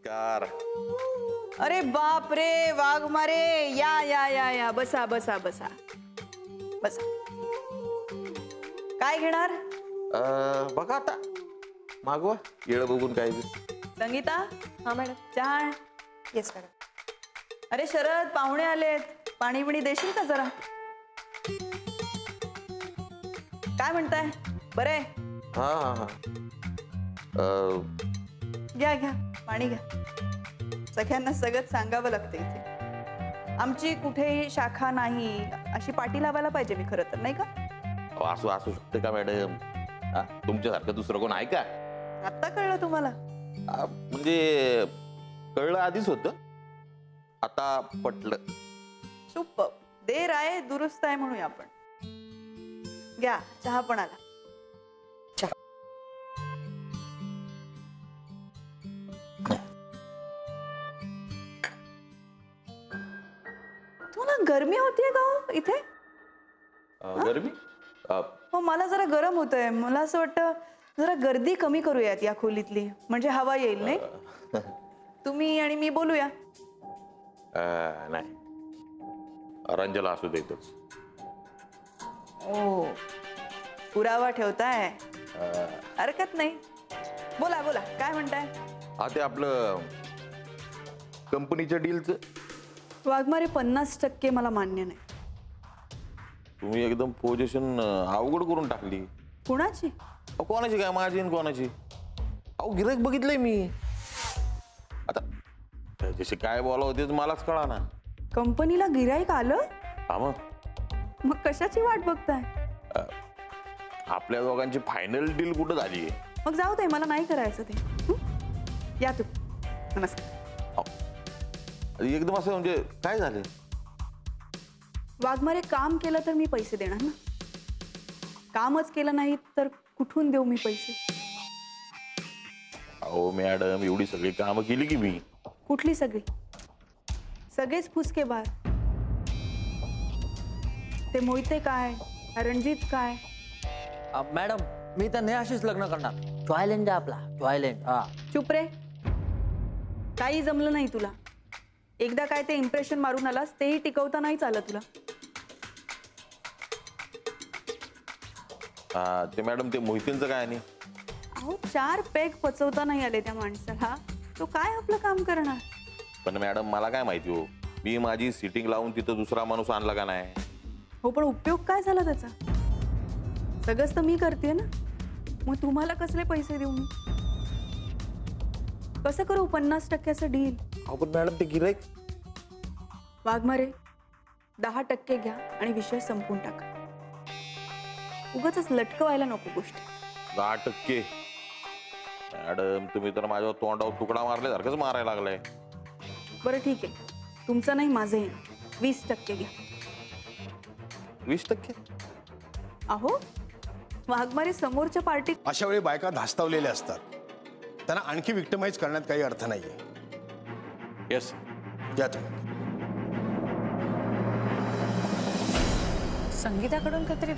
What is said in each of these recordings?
नमस्कार. अरे बाप रे वाघमारे, या या या या बसा बसा बसा बसा. काय घेणार? बघा आता मागवा येळ बघून काय. संगीता. हा मॅडम. चहा. Yes madam. अरे शरद, पाहुणे आलेत, पाणी बिणी देशील का जरा? काय म्हणताय? बरे? हा हा हा. घ्या घ्या पाणी घ्या. सगळ्यांना सगळं सांगावं लागतं इथे. आमची कुठेही शाखा नाही अशी पाटी लावायला पाहिजे मी खरं तर, नाही का? असू असू शकते का मॅडम? तुमच्यासारखं दुसरं कोण आहे का? आत्ता कळलं तुम्हाला? म्हणजे कळलं आधीच होतं, आता पटलं. सुपर. देर आहे दुरुस्त आहे म्हणूया आपण. घ्या चहा पण आला. तुम्हाला गरमी होतीये का हो इथे? गरमी? हो मला जरा गरम होतंय. मला असं वाटतं जरा गर्दी कमी करूयात या खोलीतली, म्हणजे हवा येईल. नाही तुम्ही आणि मी बोलूया. नाही, रंजला असू देतच. ओ पुरावा ठेवताय? हरकत नाही. बोला बोला काय म्हणताय? ते आपलं कंपनीच्या डीलचं. वाघमारे 50% मला मान्य नाही. तुम्ही एकदम पोझिशन अवघड करून टाकली. कुणाची? कोणाची काय? माझी आणि कोणाची? अहो गिऱ्हाईक बघितलंय मी. आता जसे काय बोलावं तेच मलाच कळा ना. कंपनीला गिऱ्हाईक आलं? हा मग कशाची वाट बघताय? आपल्या दोघांची फायनल डील कुठं झाली? मग जाऊ दे, मला नाही करायचं ते. या तू. नमस्कार. एकदम असं म्हणजे काय झालं? वाघमारे काम केलं तर मी पैसे देणार ना. कामच केलं नाही तर कुठून देऊ मी पैसे? अहो मॅडम, एवढी सगळी कामं केली की मी. कुठली सगळी? सगळेच फुसके बार. ते मोहिते काय, रणजित काय? मॅडम मी तर नाही अशीच लग्न करणार. जॉयलँड आहे आपला, जॉयलँड. हा चुप रे. काही जमलं नाही तुला. एकदा काय ते इम्प्रेशन मारून आलास, तेही टिकवता नाही चालत तुला. ते मॅडम ते मोहितेंचं काय? नाही अहो 4 पेग पचवता नाही आले त्या माणसाला, तो काय आपलं काम करणार? पण मॅडम मला काय माहिती हो, मी माझी सिटिंग लावून तिथं दुसरा माणूस आणला का नाही? हो पण उपयोग काय झाला त्याचा? सगळंच तर मी करते ना. मग तुम्हाला कसले पैसे देऊ मी? कसं करू 50%चं डील? अहो पण मॅडम ते गिऱ्हाईक. वाघमारे 10% घ्या आणि विषय संपून टाका. उगाचच लटकवायला नको गोष्टी. 10%? मॅडम तुम्ही तर माझ्या तोंडावर तुकडा मारल्यासारखंच मारायला लागलाय. बरं ठीक आहे, तुमचं नाही माझं आहे. 20% घ्या. 20%? अहो वाघमारे समोरच्या पार्टीत अशा वेळी बायका धास्तावलेल्या असतात. त्यांना आणखी विक्टिमाइज करण्यात काही अर्थ नाहीये. येस या तुम्ही. संगीताकडून काहीतरी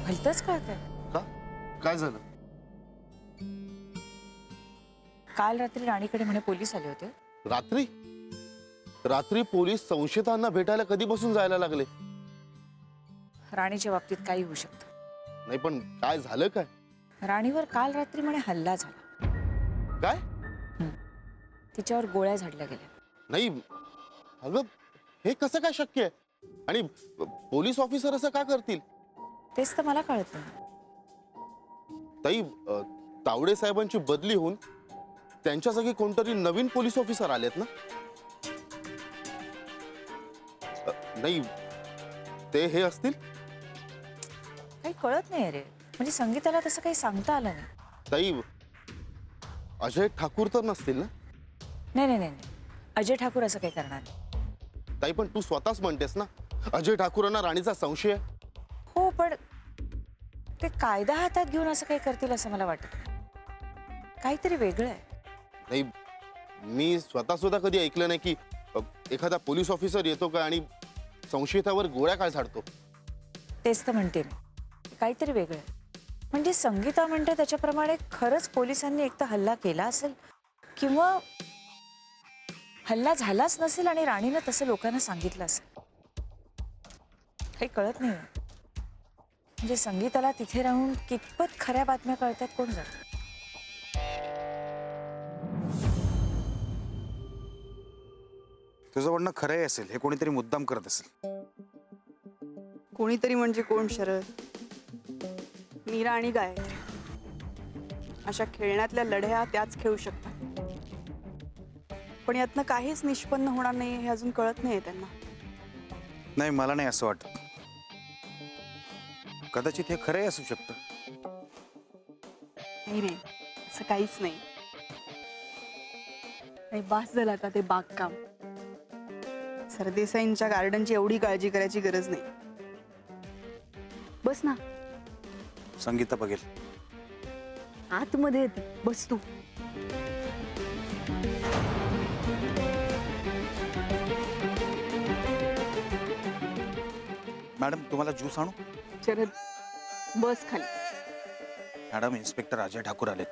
भलतंच कळतंय. का? काय झालं? काल रात्री राणीकडे म्हणे पोलीस आले होते. रात्री? रात्री पोलीस संशयितांना भेटायला कधीपासून जायला लागले? राणीच्या बाबतीत काही होऊ शकतं. नाही पण काय झालं काय? राणीवर काल रात्री म्हणे हल्ला झाला. काय? तिच्यावर गोळ्या झाडल्या गेल्या. नाही अगं, हे कसं काय शक्य आहे? आणि पोलीस ऑफिसर असं का करतील? तेच तर मला कळत नाही. ताई, तावडे साहेबांची बदली होऊन त्यांच्या जागी कोणतरी नवीन पोलीस ऑफिसर आलेत ना? नाही ते हे असतील? काही कळत नाही रे. म्हणजे संगीताला तसं काही सांगता आलं नाही. ताई, अजय ठाकूर तर नसतील ना? नाही नाही नाही, अजय ठाकूर असं काही करणार नाही. ताई पण तू स्वतःच म्हणतेस ना अजय ठाकूरांना राणीचा संशय आहे. हो पण ते कायदा हातात घेऊन असं काही करतील असं मला वाटत नाही. काहीतरी वेगळं आहे. नाही, मी स्वतः सुद्धा कधी ऐकलं नाही की एखादा पोलीस ऑफिसर येतो का आणि संशयितावर गोळ्या काय झाडतो. तेच तर म्हणते मी, काहीतरी वेगळं आहे. म्हणजे संगीता म्हणते त्याच्याप्रमाणे खरंच पोलिसांनी एक तर हल्ला केला असेल किंवा हल्ला झालाच नसेल आणि राणीनं तसं लोकांना सांगितलं असेल. काही कळत नाही. म्हणजे संगीताला तिथे राहून कितपत खऱ्या बातम्या कळतात कोण जात. तुझं म्हणणं खरंही असेल, हे कोणीतरी मुद्दाम करत असेल. कोणीतरी म्हणजे कोण शरद? मीरा आणि गायत्री. अशा खेळण्यातल्या लढ्या त्याच खेळू शकतात, पण यातनं काहीच निष्पन्न होणार नाही हे अजून कळत नाहीये त्यांना. नाही, मला नाही असं वाटत. कदाचित हे खरंही असू शकतं. नाही रे, असं काहीच नाही. आणि बास झालं आता ते बागकाम. सरदेसाईंच्या गार्डनची एवढी काळजी करायची गरज नाही. बस ना. संगीता बघेल. आतमध्ये येते, बस तू. मॅडम, तुम्हाला ज्यूस आणू? शरद, बस खाली. मॅडम, इन्स्पेक्टर अजय ठाकूर आलेत.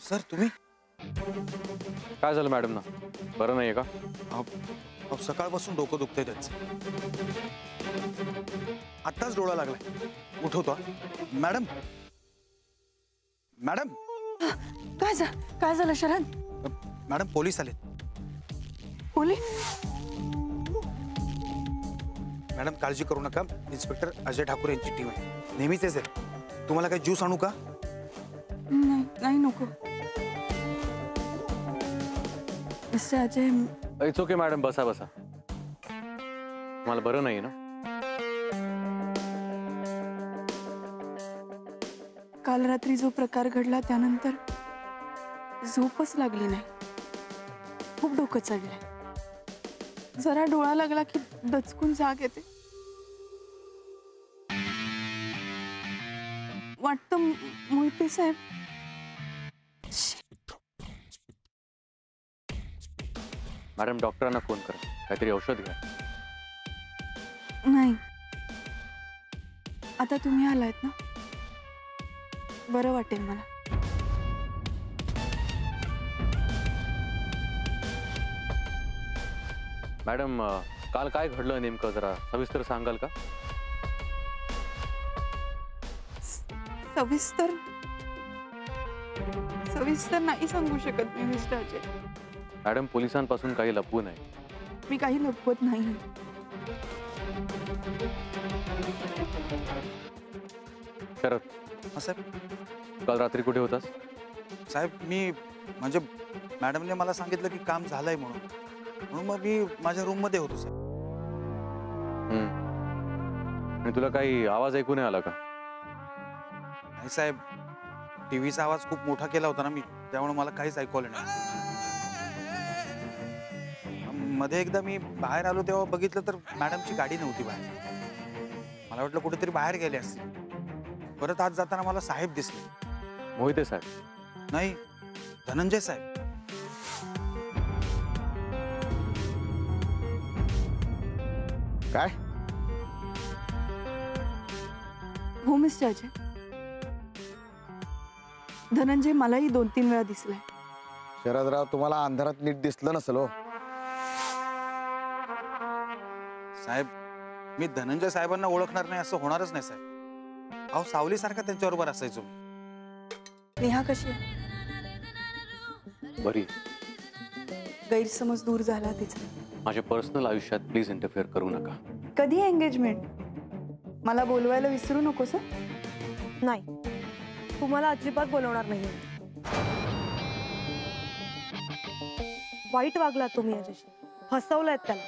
सर, तुम्ही? काय झालं मॅडम ना? बरं नाहीये का? सकाळपासून डोकं दुखतंय त्यांचं. आत्ताच डोळा लागलाय. उठवतो. Madam, madam. काय झालं शरद? मॅडम, पोलीस आलेत. पोलीस? मॅडम, काळजी करू नका. इन्स्पेक्टर अजय ठाकूर यांची टीम आहे. नेहमीच आहे. तुम्हाला काही ज्यूस आणू का? नाही नको. Mister Ajay. It's okay madam, बसा बसा. मला बरं नाही ना? काल रात्री जो प्रकार घडला त्यानंतर झोपच लागली नाही. खूप डोकं चढलंय. जरा डोळा लागला की दचकून जाग येते. वाटतं मोहिते साहेब. मॅडम, डॉक्टरांना फोन करा. काहीतरी औषध घ्या. नाही, आता तुम्ही आलायत ना, बरं वाटेल मला. मॅडम, काल काय घडलं नेमकं जरा सविस्तर सांगाल का? सविस्तर नाही सांगू शकत मी मिस्टर अजय. मॅडम, पोलिसांपासून काही लपवू नये. मी काही लपवत नाही. शरद, साहेब, काल रात्री कुठे होतास? साहेब, मी म्हणजे मॅडमने मला सांगितलं की काम झालंय म्हणून मग मी माझ्या रूम मध्ये होतो साहेब. आणि तुला काही आवाज ऐकू नाही आला का? नाही साहेब, टीव्हीचा आवाज खूप मोठा केला होता ना मी, त्यामुळे मला काहीच ऐकू आलं नाही. मध्ये एकदा मी बाहेर आलो तेव्हा बघितलं तर मॅडमची गाडी नव्हती बाहेर. मला वाटलं कुठेतरी बाहेर गेले असते. परत आज जाताना मला साहेब दिसले. मोहिते साहेब? नाही, धनंजय साहेब. काय? हो मिस्टर अजय, धनंजय मलाही 2-3 वेळा दिसलाय. शरदराव, तुम्हाला अंधारात नीट दिसलं नसेल हो. साहेब, मी धनंजय साहेबांना ओळखणार नाही असं होणारच नाही साहेब. अहो, सावलीसारखा त्यांच्याबरोबर असायचो. नेहा कशी आहे? बरी. गैरसमज दूर झाला तिचा. माझ्या पर्सनल आयुष्यात प्लीज इंटरफेअर करू नका. कधी एंगेजमेंट? मला बोलवायला विसरू नकोस. नाही, तुम्हाला अजिबात बोलवणार नाही. वाईट वागलात तुम्ही याच्याशी, फसवलंय त्याला.